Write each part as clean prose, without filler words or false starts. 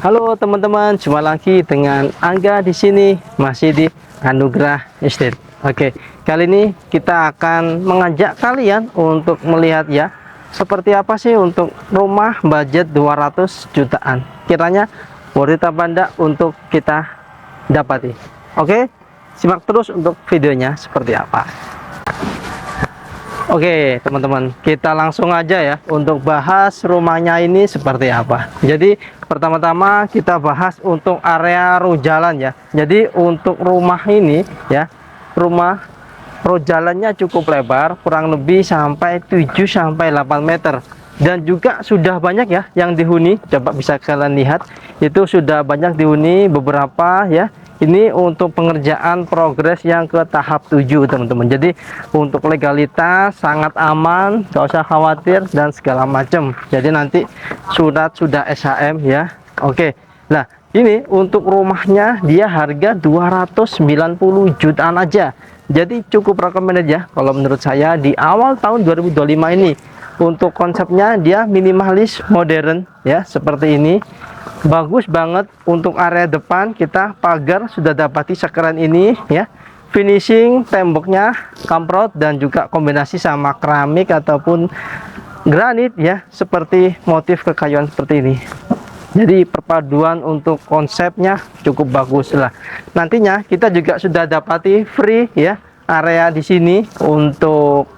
Halo teman-teman, jumpa lagi dengan Angga di sini, masih di Anugrah Estate. Oke, kali ini kita akan mengajak kalian untuk melihat ya, seperti apa sih untuk rumah budget 200 jutaan. Kiranya worth it apa enggak untuk kita dapati. Oke, simak terus untuk videonya seperti apa. Oke teman-teman, kita langsung aja ya untuk bahas rumahnya ini seperti apa. Jadi pertama-tama kita bahas untuk area rojalan ya. Jadi untuk rumah ini ya, rumah rojalannya cukup lebar, kurang lebih sampai 7-8 meter. Dan juga sudah banyak ya yang dihuni. Coba bisa kalian lihat, itu sudah banyak dihuni beberapa ya. Ini untuk pengerjaan progres yang ke tahap 7 teman-teman. Jadi untuk legalitas sangat aman, gak usah khawatir dan segala macam. Jadi nanti surat sudah SHM ya. Oke. Nah, ini untuk rumahnya dia harga 290 jutaan aja. Jadi cukup recommended ya kalau menurut saya di awal tahun 2025 ini. Untuk konsepnya dia minimalis modern ya, seperti ini. Bagus banget. Untuk area depan kita pagar sudah dapati sekeren ini ya. Finishing temboknya kamprot dan juga kombinasi sama keramik ataupun granit ya, seperti motif kekayuan seperti ini. Jadi perpaduan untuk konsepnya cukup bagus lah. Nantinya kita juga sudah dapati free ya area di sini. Untuk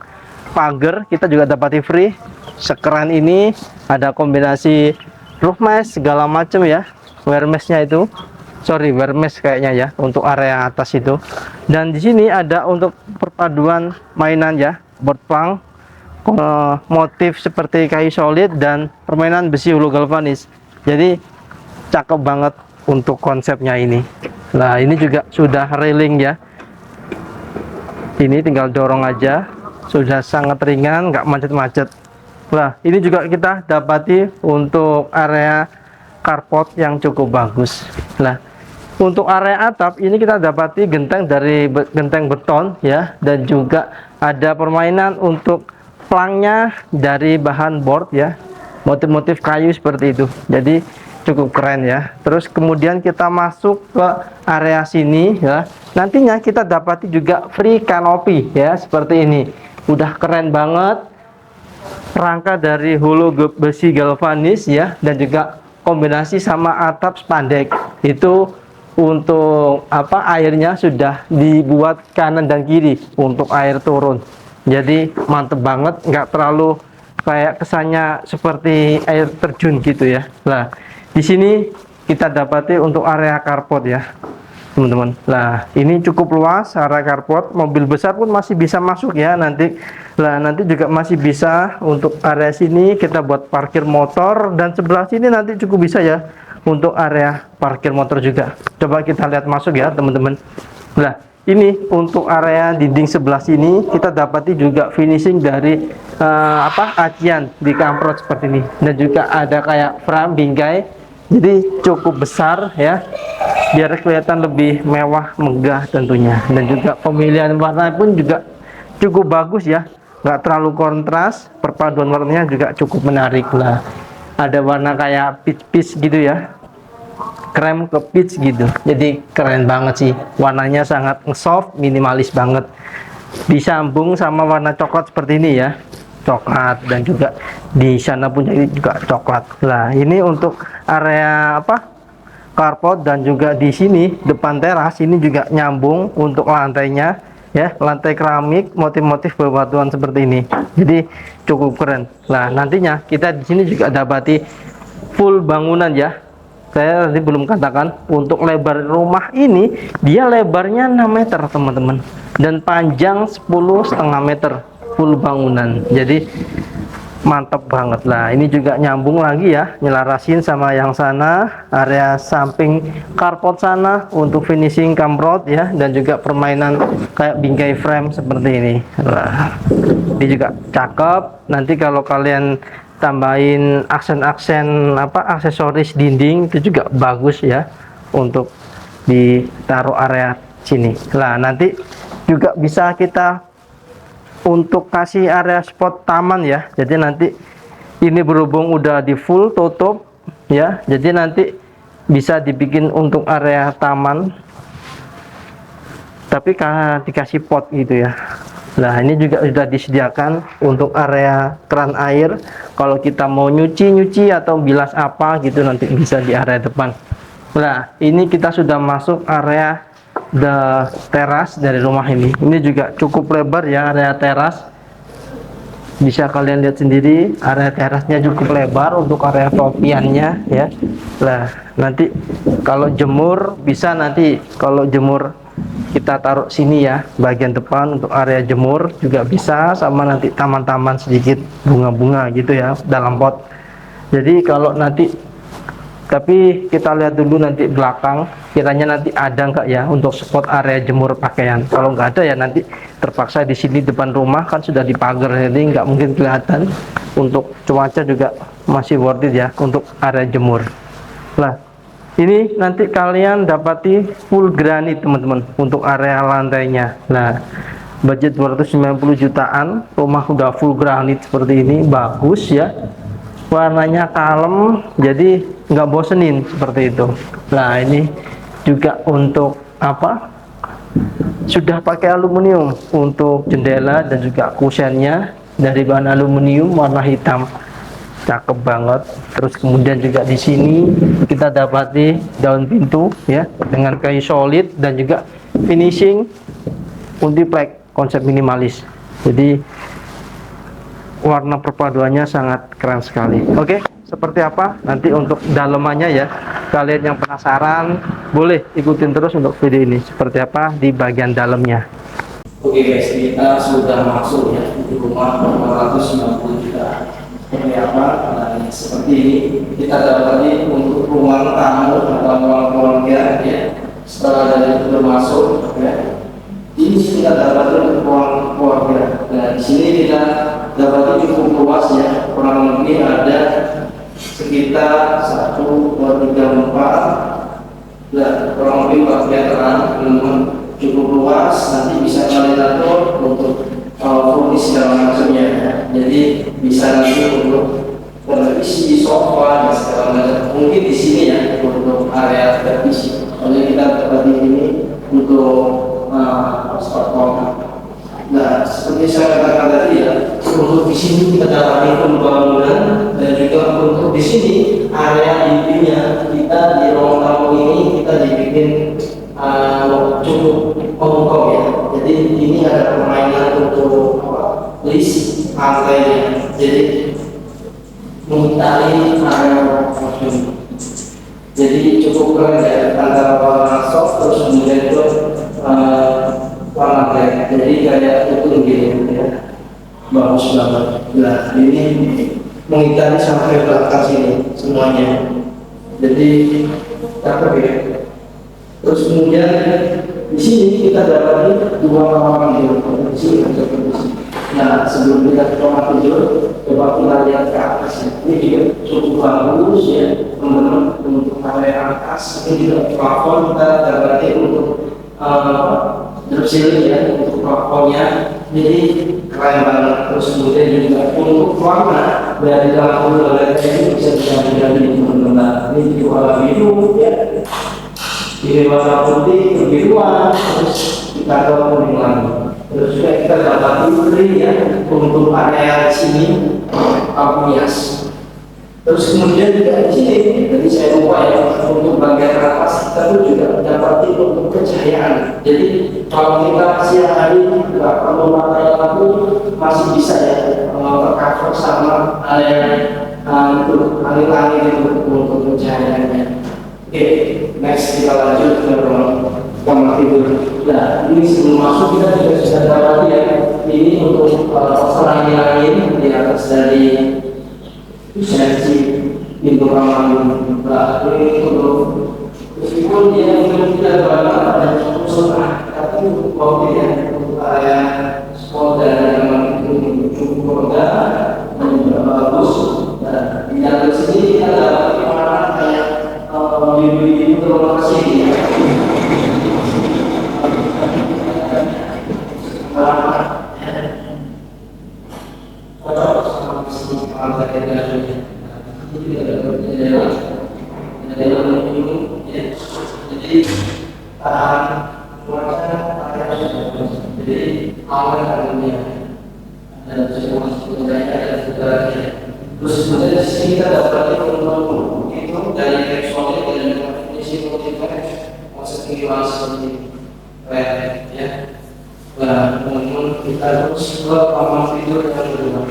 pagar kita juga dapati free sekeren ini, ada kombinasi roof mesh segala macam ya, wear meshnya itu, sorry wear mesh kayaknya ya untuk area atas itu. Dan di sini ada untuk perpaduan mainan ya, board plank, motif seperti kayu solid dan permainan besi hulu galvanis. Jadi cakep banget untuk konsepnya ini. Nah ini juga sudah railing ya, ini tinggal dorong aja, sudah sangat ringan, nggak macet-macet. Nah ini juga kita dapati untuk area carport yang cukup bagus. Nah untuk area atap ini kita dapati genteng dari genteng beton ya, dan juga ada permainan untuk planknya dari bahan board ya, motif-motif kayu seperti itu. Jadi cukup keren ya. Terus kemudian kita masuk ke area sini ya, nantinya kita dapati juga free canopy ya, seperti ini. Udah keren banget, rangka dari hulu besi galvanis ya, dan juga kombinasi sama atap spandek. Itu untuk apa, airnya sudah dibuat kanan dan kiri untuk air turun. Jadi mantep banget, nggak terlalu kayak kesannya seperti air terjun gitu ya. Nah di sini kita dapati untuk area carport ya teman-teman. Nah ini cukup luas area carport, mobil besar pun masih bisa masuk ya nanti. Nah nanti juga masih bisa untuk area sini kita buat parkir motor, dan sebelah sini nanti cukup bisa ya untuk area parkir motor juga. Coba kita lihat masuk ya teman-teman. Nah ini untuk area dinding sebelah sini kita dapati juga finishing dari acian di kamprot seperti ini, dan juga ada kayak frame bingkai. Jadi cukup besar ya, biar kelihatan lebih mewah megah tentunya. Dan juga pemilihan warna pun juga cukup bagus ya, nggak terlalu kontras, perpaduan warnanya juga cukup menarik lah. Ada warna kayak peach gitu ya, krem ke peach gitu. Jadi keren banget sih, warnanya sangat soft, minimalis banget. Disambung sama warna coklat seperti ini ya, coklat, dan juga di sana punya juga coklat. Nah ini untuk area carport, dan juga di sini depan teras ini juga nyambung untuk lantainya ya, lantai keramik motif-motif bebatuan seperti ini. Jadi cukup keren. Nah nantinya kita di sini juga dapati full bangunan ya. Saya tadi belum katakan untuk lebar rumah ini, dia lebarnya 6 meter teman-teman, dan panjang 10,5 meter full bangunan. Jadi mantap banget lah. Ini juga nyambung lagi ya, nyelarasin sama yang sana, area samping carport sana untuk finishing kamprot ya, dan juga permainan kayak bingkai frame seperti ini. Nah, ini juga cakep. Nanti kalau kalian tambahin aksen-aksen aksesoris dinding itu juga bagus ya untuk ditaruh area sini. Nah nanti juga bisa kita untuk kasih area spot taman ya. Jadi nanti ini berhubung udah di full tutup ya, jadi nanti bisa dibikin untuk area taman, tapi karena dikasih pot gitu ya. Nah, ini juga sudah disediakan untuk area keran air. Kalau kita mau nyuci atau bilas apa gitu, nanti bisa di area depan. Nah, ini kita sudah masuk area the teras dari rumah ini. Ini juga cukup lebar ya, area teras. Bisa kalian lihat sendiri, area terasnya cukup lebar untuk area topiannya ya. Nah, nanti kalau jemur bisa, nanti kalau jemur kita taruh sini ya, bagian depan untuk area jemur juga bisa, sama nanti taman-taman sedikit bunga-bunga gitu ya dalam pot. Jadi kalau nanti, tapi kita lihat dulu nanti belakang, kiranya nanti ada nggak ya untuk spot area jemur pakaian. Kalau nggak ada ya nanti terpaksa di sini depan rumah, kan sudah dipagar, jadi nggak mungkin kelihatan. Untuk cuaca juga masih worth it ya untuk area jemur. Nah, ini nanti kalian dapati full granit teman-teman untuk area lantainya. Nah, budget 290 jutaan, rumah udah full granit seperti ini, bagus ya. Warnanya kalem, jadi nggak bosenin seperti itu. Nah, ini juga untuk apa, sudah pakai aluminium untuk jendela dan juga kusennya dari bahan aluminium warna hitam, cakep banget. Terus kemudian juga di sini kita dapati daun pintu ya dengan kayu solid dan juga finishing multiplex konsep minimalis. Jadi warna perpaduannya sangat keren sekali. Oke, seperti apa nanti untuk dalemannya ya. Kalian yang penasaran boleh ikutin terus untuk video ini seperti apa di bagian dalamnya. Oke guys, kita sudah masuk ya di rumah 490 juta. Seperti apa? Nah, seperti ini kita dapati untuk ruang tamu atau ruang keluarga ya. Setelah dari itu masuk ya. Ini kita dapati untuk ruang keluarga. Nah, di sini kita dapati cukup luas ya, kurang lebih ada sekitar 1, 2, 3, 4, dan kurang lebih 4 meteran, cukup luas. Nanti bisa kalian atur untuk furnish segala macamnya ya. Jadi bisa nanti untuk televisi, sofa dan segala macam. Mungkin di sini ya untuk area televisi. Kalau kita dapati ini untuk spot corner. Nah, seperti saya katakan tadi ya, untuk di sini kita dapati pembangunan dan juga untuk di sini area intinya kita di ruang tamu ini kita dibikin cukup mengkong ya. Jadi ini ada permainan untuk list lantainya. Jadi mengitari area kostum. Jadi cukup keren ya, antara warna soft terus kemudian itu warna black, jadi kayak itu gini ya, bagus banget. Nah, ini mengitari sampai belakang sini semuanya, jadi cakep ya. Terus kemudian di sini kita dapati 2 kamar tidur, di sini ada kondisi. Nah, sebelum kita ke kamar tidur, coba kita lihat ke atas. Ini juga cukup bagus ya, teman-teman, untuk area atas. Ini juga plafon kita dapati untuk drop ceiling ya, untuk plafonnya, jadi keren banget. Terus kemudian juga untuk warna dari lampu LED ini bisa diganti teman-teman. Ini juga warna biru ya, ini warna putih kebiruan, terus kita ke kuning lagi. Terus juga kita dapat putri ya untuk area sini hias. Terus kemudian juga di sini, jadi saya lupa ya, untuk bagian atas kita tuh juga dapat untuk pencahayaan. Jadi kalau kita siang hari nggak perlu pakai lampu, masih bisa ya tercover sama area itu langit-langit itu untuk pencahayaannya. Oke, next kita lanjut ke kamar tidur. Nah, ini sebelum masuk kita juga sudah dapat ya, ini untuk angin-angin di atas dari sensi pintu kamar. Nah, ini untuk meskipun dia mungkin tidak banyak ada usul, tapi untuk kopinya untuk area spot dan yang cukup keluarga dan juga bagus. Nah, di dalam sini kita dapat gimana kayak biru-biru terlokasi ya. Ini Jadi tahan cuaca, jadi aman harganya. Dan semua sebenarnya ada sebenarnya. Terus kemudian di sini kita dapat untuk itu dari visualnya dan definisi motifnya setinggi seperti ya. Nah, kemudian kita terus ke kamar tidur yang kedua.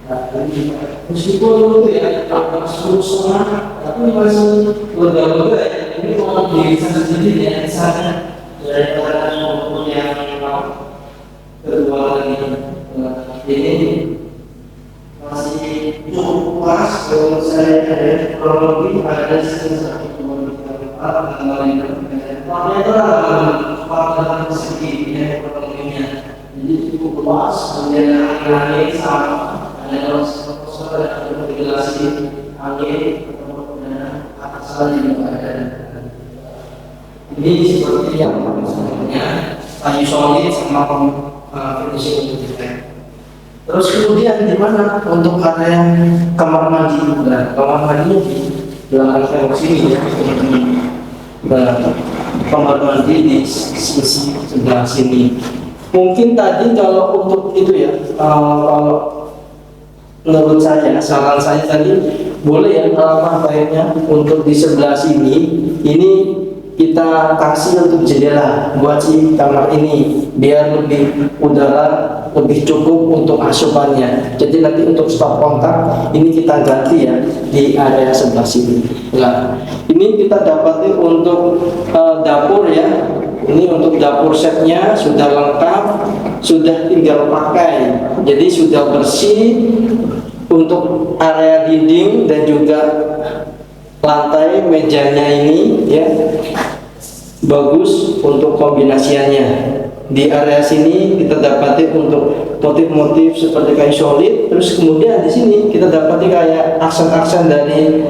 Nah, ini meskipun dulu ya, masuk semua, tapi masih lega-lega ya. Ini kalau bisa sendiri ya, misalnya dari maupun yang kedua lagi. Ini masih cukup pas kalau saya ada kurang lebih ada sekitar 1,4 pada segi ekonominya, jadi cukup luas. Kemudian angin sama ada ventilasi angin dan atasan juga ada. Ini seperti yang sebelumnya kayu solid sama finishing untuk. Terus kemudian di mana untuk area kamar mandi? Nah, kamar mandinya di belakang sini ya. Nah, kamar mandi di sisi sebelah sini. Mungkin tadi kalau untuk itu ya, kalau menurut saya, saran saya tadi boleh ya, alangkah baiknya untuk di sebelah sini ini kita kasih untuk jendela buat si kamar ini biar lebih udara lebih cukup untuk asupannya. Jadi nanti untuk stop kontak ini kita ganti ya di area sebelah sini. Nah, ini kita dapati untuk dapur ya. Ini untuk dapur setnya sudah lengkap, sudah tinggal pakai. Jadi sudah bersih untuk area dinding dan juga lantai mejanya ini ya bagus untuk kombinasiannya. Di area sini kita dapati untuk motif-motif seperti kayu solid. Terus kemudian di sini kita dapati kayak aksen-aksen dari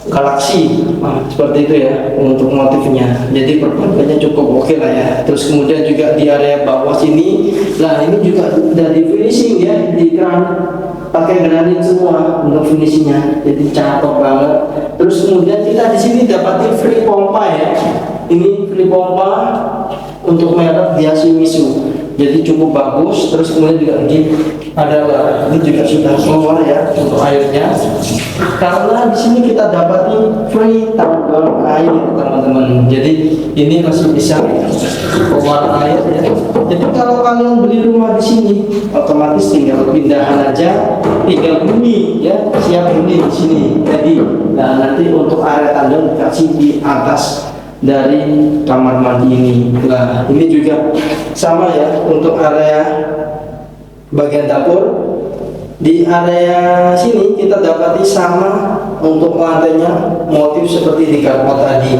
galaksi seperti itu ya untuk motifnya. Jadi perpaduannya cukup oke lah ya. Terus kemudian juga di area bawah sini, nah ini juga dari finishing ya, di keran pakai granit semua untuk finishingnya, jadi cakep banget. Terus kemudian kita di sini dapati free pompa ya. Ini free pompa untuk merek Yashimitsu, jadi cukup bagus. Terus kemudian juga ini adalah ini juga sudah keluar ya untuk airnya, karena di sini kita dapati free tabung air teman-teman. Jadi ini masih bisa keluar air ya. Jadi kalau kalian beli rumah di sini, otomatis tinggal pindahan aja, tinggal bunyi ya, siap bunyi di sini. Jadi nah, nanti untuk area tandon dikasih di atas dari kamar mandi ini. Nah, ini juga sama ya untuk area bagian dapur. Di area sini kita dapati sama untuk lantainya motif seperti di karpet tadi.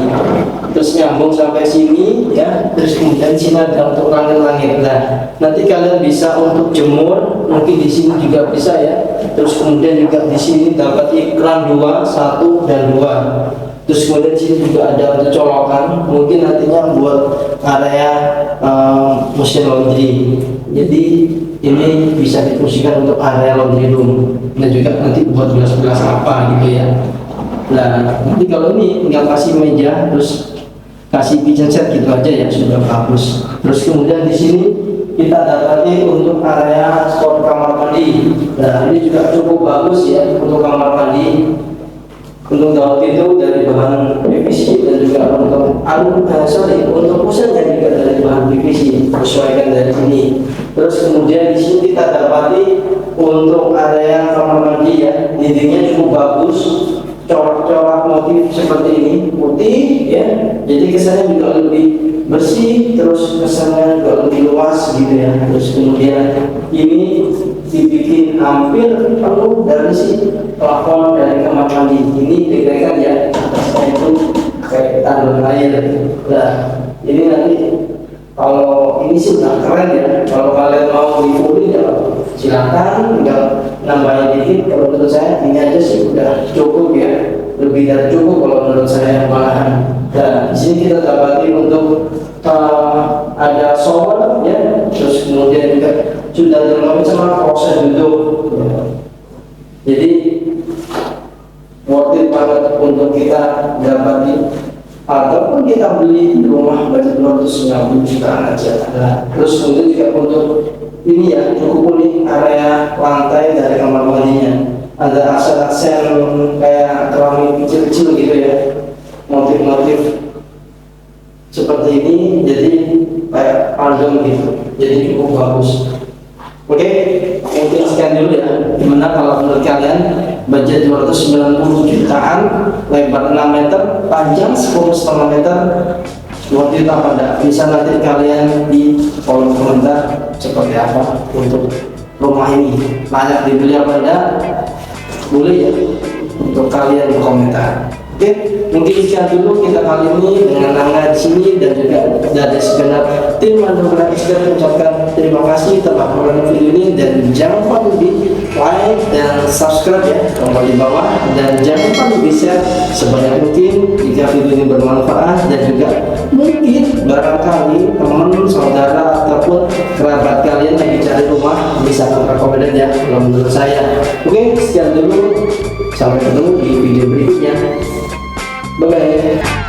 Terus nyambung sampai sini ya. Terus kemudian sini ada untuk langit-langit. Nah, nanti kalian bisa untuk jemur, mungkin di sini juga bisa ya. Terus kemudian juga di sini dapat iklan 2, 1 dan 2. Terus kemudian di sini juga ada untuk colokan, mungkin nantinya buat area mesin laundry. Jadi ini bisa difungsikan untuk area laundry room dan juga nanti buat gelas-gelas apa gitu ya. Nah, nanti kalau ini tinggal kasih meja, terus kasih kitchen set gitu aja ya, sudah bagus. Terus kemudian di sini kita dapati untuk area spot kamar mandi. Nah, ini juga cukup bagus ya untuk kamar mandi. Untuk daun itu dari bahan PVC dan juga untuk untuk pusatnya juga dari bahan PVC, sesuaikan dari sini. Terus kemudian di sini kita dapati untuk area kamar mandi ya, dindingnya cukup bagus, corak-corak motif seperti ini putih ya, jadi kesannya juga lebih bersih, terus kesannya juga lebih luas gitu ya. Terus kemudian ini dibikin hampir penuh dari si plafon dari kamar mandi ini dikirakan ya, atasnya itu kayak tandon air. Nah, ini nanti kalau ini sih udah keren ya, kalau kalian mau difullin ya silakan, tinggal nambahin dikit. Kalau menurut saya ini aja sih udah cukup ya, lebih dari cukup kalau menurut saya malahan. Dan di sini kita dapati untuk ada shower ya, terus kemudian juga sudah dilengkapi sama proses duduk. Jadi worth it banget untuk kita dapati ataupun kita beli rumah budget 290 jutaan aja. Nah, terus kemudian juga untuk ini ya, cukup unik area lantai dari kamar mandinya. Ada aksen-aksen kayak keramik kecil-kecil gitu ya, motif-motif seperti ini, jadi kayak random gitu, jadi cukup bagus. Oke, mungkin sekian dulu ya. Gimana kalau menurut kalian budget 290 jutaan, lebar 6 meter, panjang 10,5 meter, worth it apa enggak? Bisa nanti kalian di kolom komentar seperti apa untuk rumah ini, layak dibeli apa enggak? Boleh ya untuk kalian berkomentar. Oke, mungkin sekian dulu kita kali ini dengan Angga di sini dan juga dari segenap tim Mandorana Expert mengucapkan terima kasih telah menonton video ini, dan jangan lupa di like dan subscribe ya, tombol di bawah, dan jangan lupa di share sebanyak mungkin jika video ini bermanfaat, dan juga mungkin barangkali teman, saudara ataupun kerabat kalian lagi cari rumah bisa rekomendasi ya kalau menurut saya. Oke, sekian dulu, sampai ketemu di video berikutnya. Bye-bye.